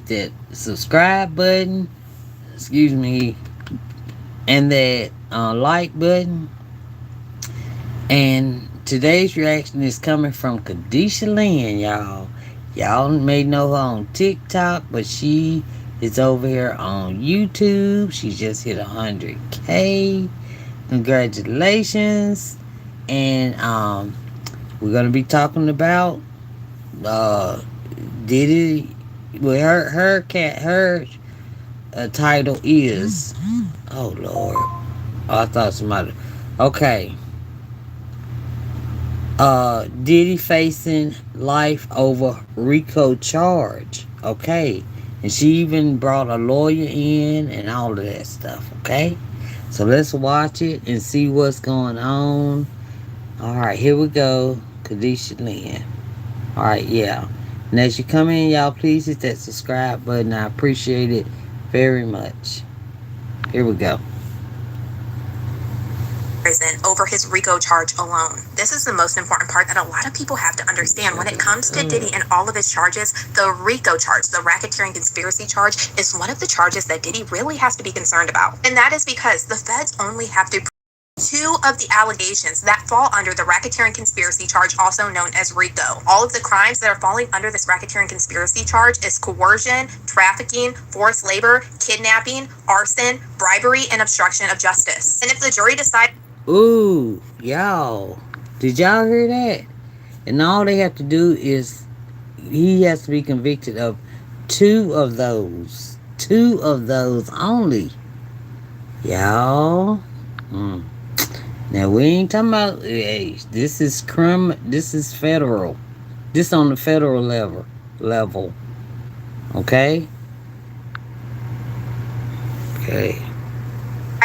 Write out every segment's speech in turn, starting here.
that subscribe button, excuse me, and that like button. And today's reaction is coming from Kadishalynn, y'all. Y'all may know her on TikTok, but she is over here on YouTube. She just hit 100K. Congratulations. And we're gonna be talking about Diddy. Well, her title is, oh Lord, oh, I thought somebody, okay, Diddy facing life over RICO charge. Okay, and she even brought a lawyer in and all of that stuff. Okay, so let's watch it and see what's going on. All right, here we go. Kadishalynn. All right, yeah. And as you come in, y'all, please hit that subscribe button. I appreciate it very much. Here we go. Prison over his RICO charge alone. This is the most important part that a lot of people have to understand. When it comes to Diddy and all of his charges, the RICO charge, the racketeering conspiracy charge, is one of the charges that Diddy really has to be concerned about. And that is because the feds only have to two of the allegations that fall under the racketeering conspiracy charge, also known as RICO. All of the crimes that are falling under this racketeering conspiracy charge is coercion, trafficking, forced labor, kidnapping, arson, bribery, and obstruction of justice. And if the jury decides... Ooh, y'all. Did y'all hear that? And all they have to do is, he has to be convicted of two of those. Two of those only. Y'all. Now, we ain't talking about, hey, this is federal. This on the federal level. Okay? Okay.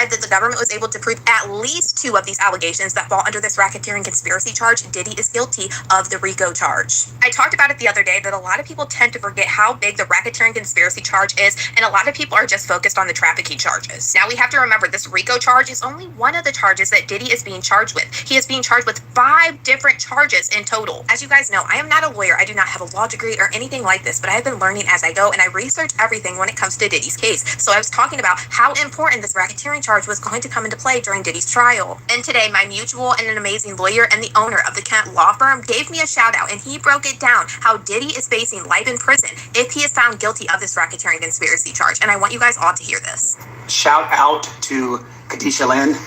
That the government was able to prove at least two of these allegations that fall under this racketeering conspiracy charge, Diddy is guilty of the RICO charge. I talked about it the other day that a lot of people tend to forget how big the racketeering conspiracy charge is, and a lot of people are just focused on the trafficking charges. Now, we have to remember this RICO charge is only one of the charges that Diddy is being charged with. He is being charged with 5 different charges in total. As you guys know, I am not a lawyer. I do not have a law degree or anything like this, but I have been learning as I go, and I research everything when it comes to Diddy's case. So I was talking about how important this racketeering charge was going to come into play during Diddy's trial. And today, my mutual and an amazing lawyer and the owner of the Kent law firm gave me a shout out, and he broke it down how Diddy is facing life in prison if he is found guilty of this racketeering conspiracy charge. And I want you guys all to hear this. Shout out to Kadishalynn.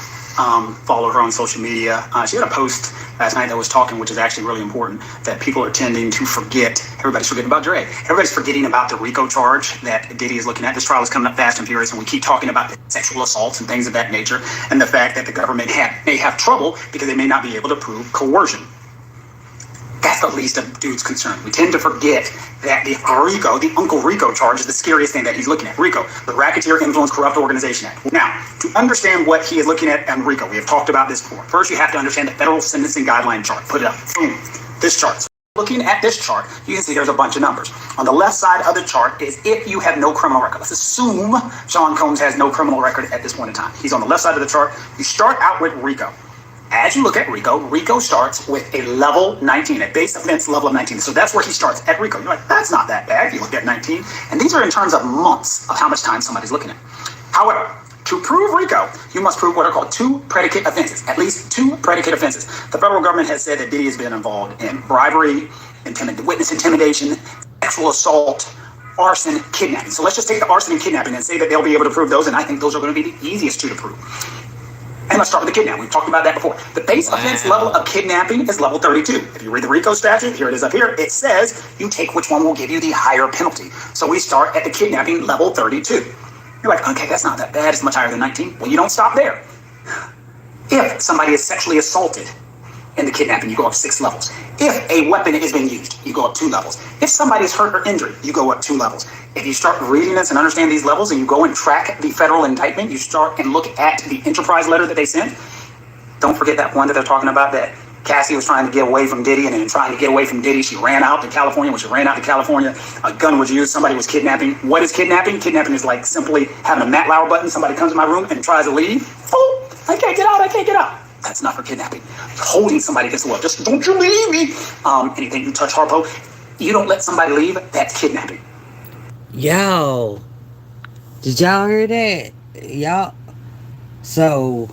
Follow her on social media. She had a post last night that was talking, which is actually really important, that people are tending to forget. Everybody's forgetting about Dre. Everybody's forgetting about the RICO charge that Diddy is looking at. This trial is coming up fast and furious, and we keep talking about the sexual assaults and things of that nature, and the fact that the government may have trouble because they may not be able to prove coercion. That's the least of dude's concern. We tend to forget that the RICO, the Uncle Rico charge, is the scariest thing that he's looking at. RICO, the Racketeer Influence Corrupt Organization Act. Now, to understand what he is looking at on RICO, we have talked about this before. First, you have to understand the federal sentencing guideline chart. Put it up. Boom. This chart. So looking at this chart, you can see there's a bunch of numbers. On the left side of the chart is if you have no criminal record. Let's assume Sean Combs has no criminal record at this point in time. He's on the left side of the chart. You start out with RICO. As you look at RICO, RICO starts with a level 19, a base offense level of 19. So that's where he starts at RICO. You're like, that's not that bad. You look at 19. And these are in terms of months of how much time somebody's looking at. However, to prove RICO, you must prove what are called 2 predicate offenses, at least 2 predicate offenses. The federal government has said that Diddy has been involved in bribery, witness intimidation, sexual assault, arson, kidnapping. So let's just take the arson and kidnapping and say that they'll be able to prove those, and I think those are going to be the easiest 2 to prove. And let's start with the kidnapping. We've talked about that before. The base offense level of kidnapping is level 32. If you read the RICO statute, here it is up here, it says you take which one will give you the higher penalty. So we start at the kidnapping level 32. You're like, okay, that's not that bad. It's much higher than 19. Well, you don't stop there. If somebody is sexually assaulted in the kidnapping, you go up 6 levels. If a weapon has been used, you go up 2 levels. If somebody is hurt or injured, you go up 2 levels. If you start reading this and understand these levels and you go and track the federal indictment, you start and look at the enterprise letter that they sent, don't forget that one that they're talking about, that Cassie was trying to get away from Diddy, and in trying to get away from Diddy, she ran out to California. When she ran out to California, a gun was used, somebody was kidnapping. What is kidnapping? Kidnapping is like simply having a Matt Lauer button. Somebody comes in my room and tries to leave. Oh, I can't get out, I can't get out. That's not for kidnapping. Holding somebody against the wall. Just don't you leave me. Anything you touch Harpo, you don't let somebody leave, that's kidnapping. Yo, did y'all hear that? Y'all, so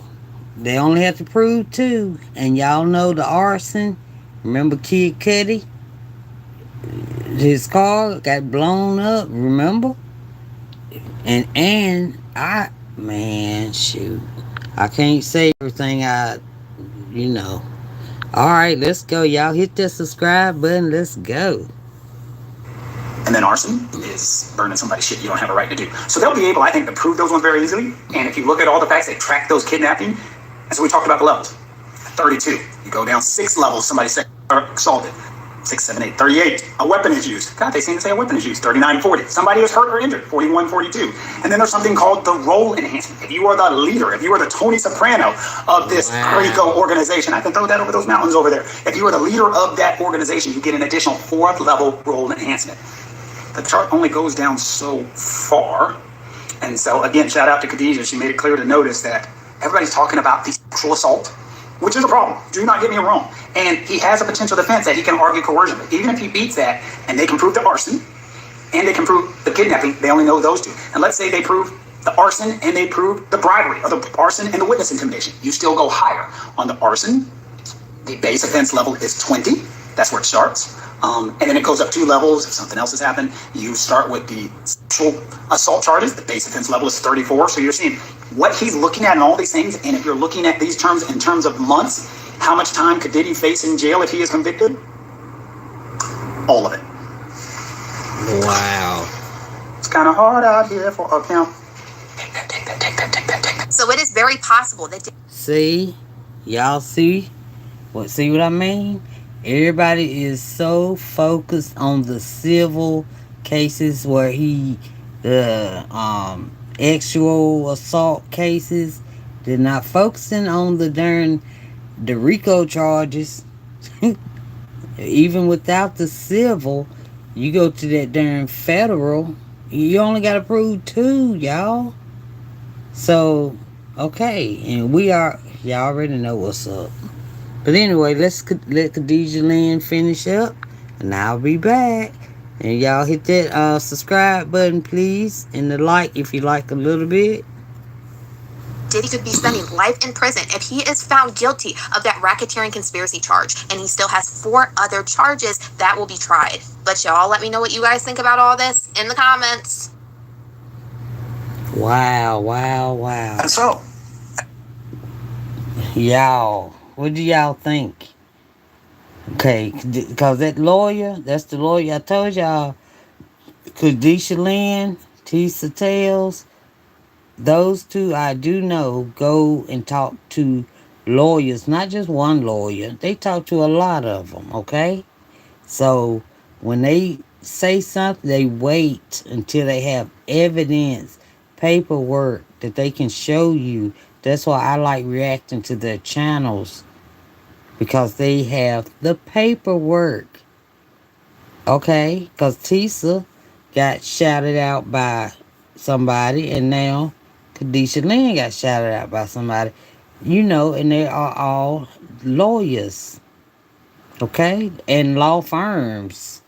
they only have to prove two, and y'all know the arson. Remember Kid Cudi? His car got blown up. Remember? And I, man, shoot, I can't say everything I, you know. All right, let's go, y'all. Hit that subscribe button. Let's go. And then arson is burning somebody's shit you don't have a right to do. So they'll be able, I think, to prove those ones very easily. And if you look at all the facts, they track those kidnapping. And so we talked about the levels. 32. You go down 6 levels, somebody assaulted. 6, 7, 8, 38. A weapon is used. God, they seem to say a weapon is used. 39, 40. Somebody is hurt or injured. 41, 42. And then there's something called the role enhancement. If you are the leader, if you are the Tony Soprano of this RICO organization, I can throw that over those mountains over there. If you are the leader of that organization, you get an additional 4th level role enhancement. The chart only goes down so far. And so, again, shout out to Khadijah. She made it clear to notice that everybody's talking about the sexual assault, which is a problem. Do not get me wrong. And he has a potential defense that he can argue coercion. But even if he beats that, and they can prove the arson, and they can prove the kidnapping, they only know those two. And let's say they prove the arson and they prove the bribery, or the arson and the witness intimidation. You still go higher. On the arson, the base offense level is 20. That's where it starts. And then it goes up 2 levels. If something else has happened, you start with the sexual assault charges. The base offense level is 34. So you're seeing what he's looking at in all these things. And if you're looking at these terms in terms of months, how much time could Diddy face in jail if he is convicted? All of it. Wow. It's kind of hard out here for a pimp. Take that. So it is very possible that See? Y'all see? See what I mean? Everybody is so focused on the civil cases where the actual assault cases. They're not focusing on the RICO charges. Even without the civil, you go to that darn federal, you only got to prove 2, y'all. So, okay, and y'all already know what's up. But anyway, let's let Kadishalynn finish up, and I'll be back. And y'all hit that subscribe button, please, and the like if you like a little bit. Diddy could be spending life in prison if he is found guilty of that racketeering conspiracy charge, and he still has 4 other charges that will be tried. But y'all let me know what you guys think about all this in the comments. Wow. And so, Y'all, what do y'all think? Okay, because that's the lawyer I told y'all, Kadishalynn, Tisa Tales, those 2 I do know go and talk to lawyers, not just one lawyer. They talk to a lot of them, okay? So when they say something, they wait until they have evidence, paperwork that they can show you. That's why I like reacting to their channels, because they have the paperwork. Okay? Because Tisa got shouted out by somebody, and now Kadishalynn got shouted out by somebody. And they are all lawyers. Okay? And law firms.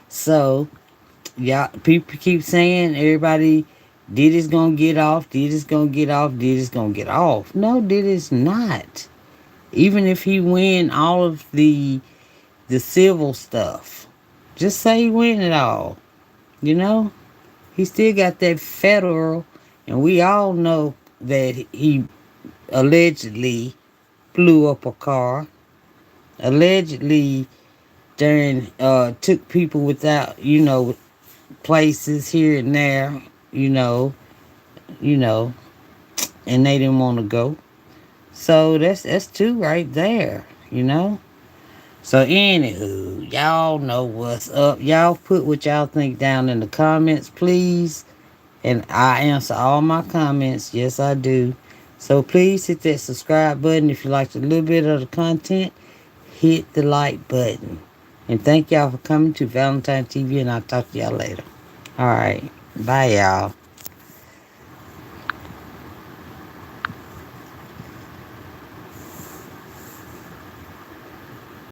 So, y'all, people keep saying everybody, Diddy's gonna get off, Diddy's gonna get off, Diddy's gonna get off. No, Diddy's not. Even if he win all of the civil stuff, just say he win it all. He still got that federal, and we all know that he allegedly blew up a car. Allegedly, took people without, places here and there, and they didn't want to go. So that's 2 right there, So anywho, y'all know what's up. Y'all put what y'all think down in the comments, please. And I answer all my comments. Yes, I do. So please hit that subscribe button. If you liked a little bit of the content, hit the like button. And thank y'all for coming to Valentine TV, and I'll talk to y'all later. All right. Bye, y'all.